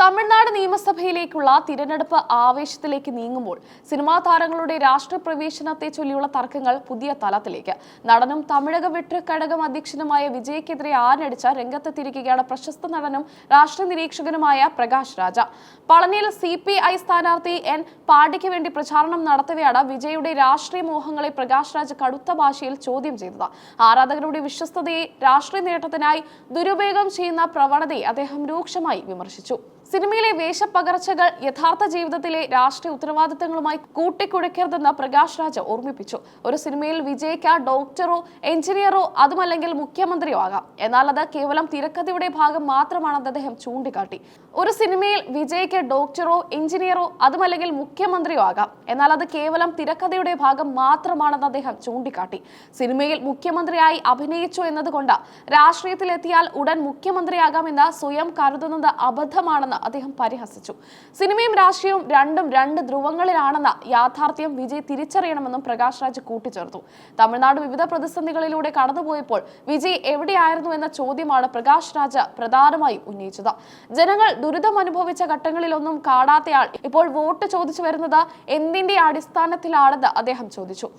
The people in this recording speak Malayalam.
തമിഴ്നാട് നിയമസഭയിലേക്കുള്ള തിരഞ്ഞെടുപ്പ് ആവേശത്തിലേക്ക് നീങ്ങുമ്പോൾ സിനിമാ താരങ്ങളുടെ രാഷ്ട്രീയ പ്രവേശനത്തെ ചൊല്ലിയുള്ള തർക്കങ്ങൾ പുതിയ തലത്തിലേക്ക്. നടനും തമിഴക വെട്രിക്കഴകം അധ്യക്ഷനുമായ വിജയ്ക്കെതിരെ ആഞ്ഞടിച്ച രംഗത്തെത്തിയിരിക്കുകയാണ് പ്രശസ്ത നടനും രാഷ്ട്രീയ നിരീക്ഷകനുമായ പ്രകാശ് രാജ. പളനിയിൽ CPI സ്ഥാനാർത്ഥി N പാർട്ടിക്ക് വേണ്ടി പ്രചാരണം നടത്തവെയാണ് വിജയുടെ രാഷ്ട്രീയ മോഹങ്ങളെ പ്രകാശ് രാജ കടുത്ത ഭാഷയിൽ ചോദ്യം ചെയ്തത്. ആരാധകരുടെ വിശ്വസ്തതയെ രാഷ്ട്രീയ നേട്ടത്തിനായി ദുരുപയോഗം ചെയ്യുന്ന പ്രവണതയെ അദ്ദേഹം രൂക്ഷമായി വിമർശിച്ചു. സിനിമയിലെ വേഷപ്പകർച്ചകൾ യഥാർത്ഥ ജീവിതത്തിലെ രാഷ്ട്രീയ ഉത്തരവാദിത്തങ്ങളുമായി കൂട്ടിക്കുഴയ്ക്കരുതെന്ന് പ്രകാശ് രാജ് ഓർമ്മിപ്പിച്ചു. ഒരു സിനിമയിൽ വിജയ്ക്ക് ഡോക്ടറോ എഞ്ചിനീയറോ അതുമല്ലെങ്കിൽ മുഖ്യമന്ത്രിയോ ആകാം, എന്നാൽ അത് കേവലം തിരക്കഥയുടെ ഭാഗം മാത്രമാണെന്ന് അദ്ദേഹം ചൂണ്ടിക്കാട്ടി. ഒരു സിനിമയിൽ വിജയ്ക്ക് ഡോക്ടറോ എഞ്ചിനീയറോ അതുമല്ലെങ്കിൽ മുഖ്യമന്ത്രിയോ ആകാം, എന്നാൽ അത് കേവലം തിരക്കഥയുടെ ഭാഗം മാത്രമാണെന്ന് അദ്ദേഹം ചൂണ്ടിക്കാട്ടി. സിനിമയിൽ മുഖ്യമന്ത്രിയായി അഭിനയിച്ചു എന്നതുകൊണ്ട് രാഷ്ട്രീയത്തിലെത്തിയാൽ ഉടൻ മുഖ്യമന്ത്രിയാകാമെന്ന് സ്വയം കരുതുന്നത് അബദ്ധമാണെന്ന് അദ്ദേഹം പരിഹസിച്ചു. സിനിമയും രാഷ്ട്രീയവും രണ്ടും രണ്ട് ധ്രുവങ്ങളിലാണെന്ന യാഥാർത്ഥ്യം വിജയ് തിരിച്ചറിയണമെന്നും പ്രകാശ് രാജ് കൂട്ടിച്ചേർത്തു. തമിഴ്നാട് വിവിധ പ്രതിസന്ധികളിലൂടെ കടന്നുപോയപ്പോൾ വിജയ് എവിടെയായിരുന്നു എന്ന ചോദ്യമാണ് പ്രകാശ് രാജ് പ്രധാനമായും ഉന്നയിച്ചത്. ജനങ്ങൾ ദുരിതം അനുഭവിച്ച ഘട്ടങ്ങളിലൊന്നും കാണാത്തയാൾ ഇപ്പോൾ വോട്ട് ചോദിച്ചു വരുന്നത് എന്തിന്റെ അടിസ്ഥാനത്തിലാണെന്ന് അദ്ദേഹം ചോദിച്ചു.